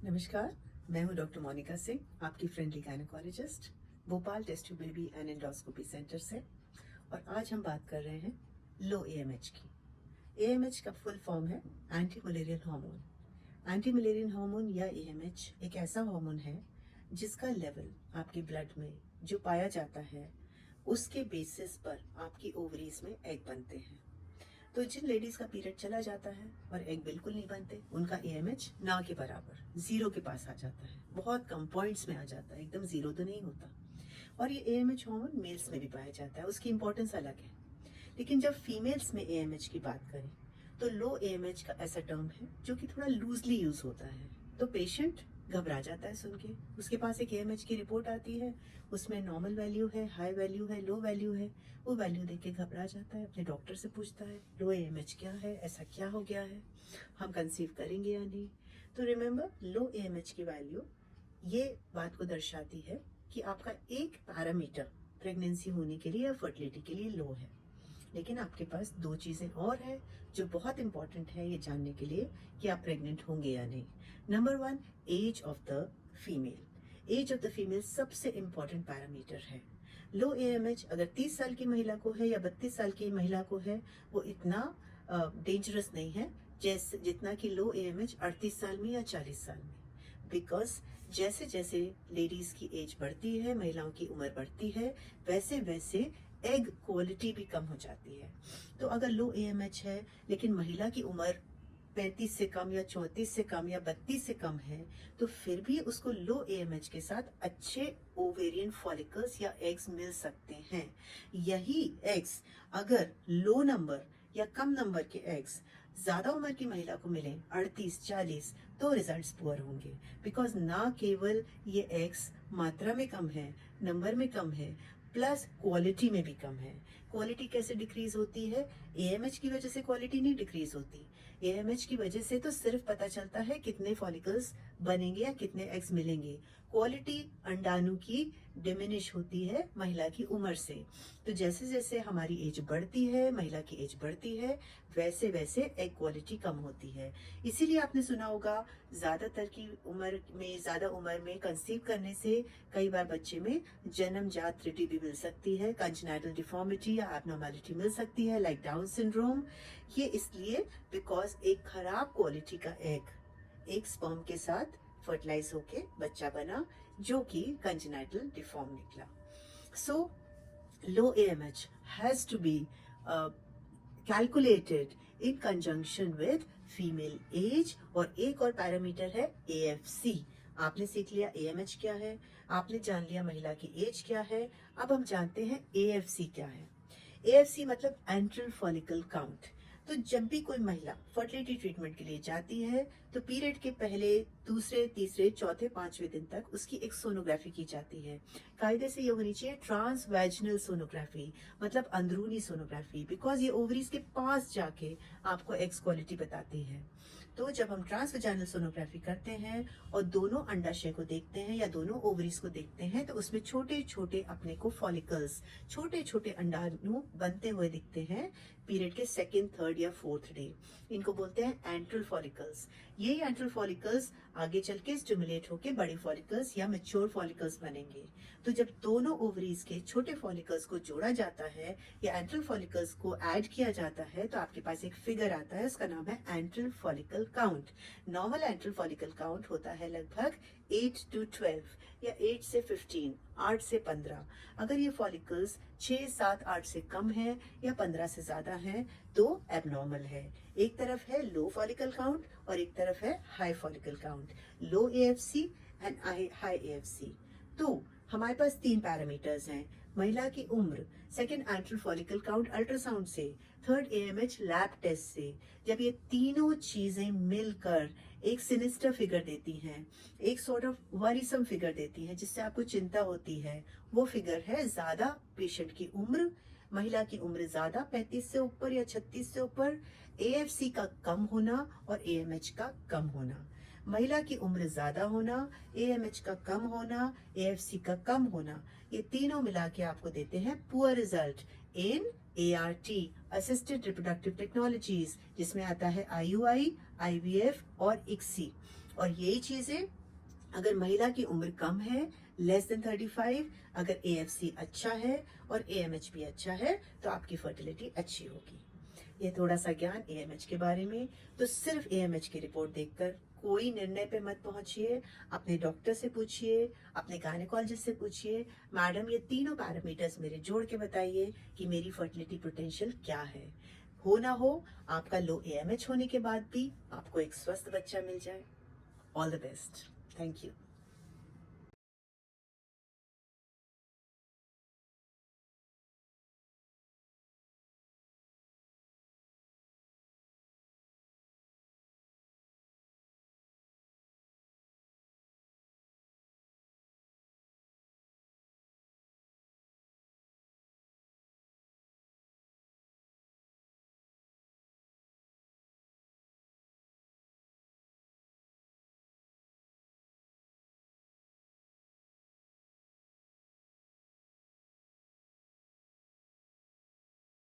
नमस्कार, मैं हूं डॉक्टर मोनिका सिंह, आपकी friendly gynaecologist, Bhopal test tube baby and endoscopy centre से। और आज हम बात कर रहे हैं लो एएमएच की। एएमएच का फुल फॉर्म है anti malarial hormone. Anti malarial hormone या एएमएच एक ऐसा हार्मोन है जिसका लेवल आपके ब्लड में जो पाया जाता है उसके बेसिस पर आपकी ओवरीज में एग बनते हैं। तो जिन लेडीज का पीरियड चला जाता है और एग बिल्कुल नहीं बनते, उनका एएमएच ना के बराबर जीरो के पास आ जाता है, बहुत कम पॉइंट्स में आ जाता है, एकदम जीरो तो नहीं होता। और ये एएमएच हार्मोन मेल्स में भी पाया जाता है, उसकी इंपॉर्टेंस अलग है। लेकिन जब फीमेल्स में एएमएच की बात करें तो लो एएमएच का ऐसा टर्म है जो कि थोड़ा लूजली यूज होता है। तो पेशेंट घबरा जाता है सुन के, उसके पास एक एएमएच की रिपोर्ट आती है, उसमें नॉर्मल वैल्यू है, हाई वैल्यू है, लो वैल्यू है। वो वैल्यू देख के घबरा जाता है, अपने डॉक्टर से पूछता है लो एएमएच क्या है, ऐसा क्या हो गया है, हम कंसीव करेंगे या नहीं। तो रिमेंबर, लो एएमएच की वैल्यू ये बात को दर्शाती है कि आपका एक पैरामीटर प्रेगनेंसी होने के लिए या फर्टिलिटी के लिए लो है। लेकिन आपके पास दो चीजें और है जो बहुत इंपॉर्टेंट है ये जानने के लिए कि आप प्रेग्नेंट होंगे या नहीं। Number one, age of the female. Age of the female सबसे इंपॉर्टेंट पैरामीटर है। लो एएमएच अगर 30 साल की महिला को है या 32 साल की महिला को है, वो इतना डेंजरस नहीं है जैसे जितना कि लो एएमएच 38 साल में या 40 साल में। बिकॉज जैसे जैसे लेडीज की एज बढ़ती है, महिलाओं की उम्र बढ़ती है, वैसे वैसे एग क्वालिटी भी कम हो जाती है। तो अगर लो एएमएच है लेकिन महिला की उम्र 35 से कम या 34 से कम या 32 से कम है, तो फिर भी उसको लो एएमएच के साथ अच्छे ओवेरियन फॉलिकल्स या एग्स मिल सकते हैं। यही एग्स अगर लो नंबर या कम नंबर के एग्स ज्यादा उम्र की महिला को मिले, 38-40, तो रिजल्ट्स पुअर होंगे। बिकॉज ना केवल ये एग्स मात्रा में कम है, नंबर में कम है, प्लस क्वालिटी में भी कम है। क्वालिटी कैसे डिक्रीज होती है? एएमएच की वजह से क्वालिटी नहीं डिक्रीज होती। एएमएच की वजह से तो सिर्फ पता चलता है कितने फॉलिकल्स बनेंगे या कितने एग्स मिलेंगे। क्वालिटी अंडाणु की डिमिनिश होती है महिला की उम्र से। तो जैसे जैसे हमारी एज बढ़ती है, महिला की एज बढ़ती है, वैसे वैसे एग क्वालिटी कम होती है। इसीलिए आपने सुना होगा ज्यादातर की उम्र में, ज्यादा उम्र में कंसीव करने से कई बार बच्चे में जन्मजात त्रुटि भी मिल सकती है, कंजेनिटल डिफॉर्मिटी या एब्नॉर्मैलिटी मिल सकती है, लाइक डाउन सिंड्रोम। ये इसलिए बिकॉज एक खराब क्वालिटी का एग एक स्पर्म के साथ फर्टिलाइज होके बच्चा बना जो कि कंजेनिटल डिफॉर्म निकला। सो low AMH has to be calculated in conjunction with female age। और एक और पैरामीटर है AFC। आपने सीख लिया AMH क्या है, आपने जान लिया महिला की एज क्या है, अब हम जानते हैं AFC क्या है। AFC मतलब एंट्रल फॉलिकल काउंट। तो जब भी कोई महिला फर्टिलिटी ट्रीटमेंट के लिए जाती है तो पीरियड के पहले, दूसरे, तीसरे, चौथे, पांचवें दिन तक उसकी एक सोनोग्राफी की जाती है। कायदे से ये होनी चाहिए ट्रांस वैजिनल सोनोग्राफी, मतलब अंदरूनी सोनोग्राफी, बिकॉज ये ओवरीज के पास जाके आपको एक्स क्वालिटी बताती है। तो जब हम ट्रांस वैजिनल सोनोग्राफी करते हैं और दोनों अंडाशय को देखते हैं या दोनों ओवरीज को देखते हैं, तो उसमें छोटे छोटे अपने को फॉलिकल्स, छोटे छोटे अंडाणु बनते हुए दिखते हैं पीरियड के सेकेंड, थर्ड या फोर्थ डे। इनको बोलते हैं एंट्रल फॉलिकल्स। ये एंट्रल फॉलिकल्स आगे चल के स्टिमुलेट होके बड़े फॉलिकल्स या मैच्योर फॉलिकल्स बनेंगे। तो जब दोनों ओवरीज के छोटे फॉलिकल्स को जोड़ा जाता है या एंट्रल फॉलिकल्स को ऐड किया जाता है, तो आपके पास एक फिगर आता है, उसका नाम है enteral follicle count. Normal enteral follicle count होता है लगभग 8 to 12 या 8 से 15, 8 से 15। अगर ये फॉलिकल्स 6, 7, 8 से कम है या 15 से ज्यादा है तो एबनॉर्मल है। एक तरफ है लो फॉलिकल काउंट और एक तरफ है high follicle count, low AFC and high AFC। तो हमारे पास तीन पैरामीटर्स हैं: महिला की उम्र, second enteral follicle count ultrasound से, थर्ड AMH लैब टेस्ट से। जब ये तीनों चीजें मिलकर एक सिनिस्टर फिगर देती हैं, एक सॉर्ट ऑफ वरीसम फिगर देती हैं जिससे आपको चिंता होती है, वो फिगर है ज्यादा पेशेंट की उम्र, महिला की उम्र ज्यादा 35 से ऊपर या 36 से ऊपर, AFC का कम होना और AMH का कम होना। महिला की उम्र ज्यादा होना, AMH का कम होना, AFC का कम होना, ये तीनों मिला के आपको देते हैं poor result in ART, assisted reproductive technologies, जिसमें आता है IUI, IVF और ICSI। और यही चीजें अगर महिला की उम्र कम है, लेस देन 35, अगर AFC अच्छा है और AMH भी अच्छा है तो आपकी फर्टिलिटी अच्छी होगी। ये थोड़ा सा ज्ञान AMH के बारे में। तो सिर्फ AMH की रिपोर्ट देखकर कोई निर्णय पे मत पहुंचिए। अपने डॉक्टर से पूछिए, अपने गायनेकोलॉजिस्ट से पूछिए, मैडम ये तीनों पैरामीटर्स मेरे जोड़ के बताइए कि मेरी फर्टिलिटी पोटेंशियल क्या है। हो ना हो, आपका लो AMH होने के बाद भी आपको एक स्वस्थ बच्चा मिल जाए। All the best. Thank you.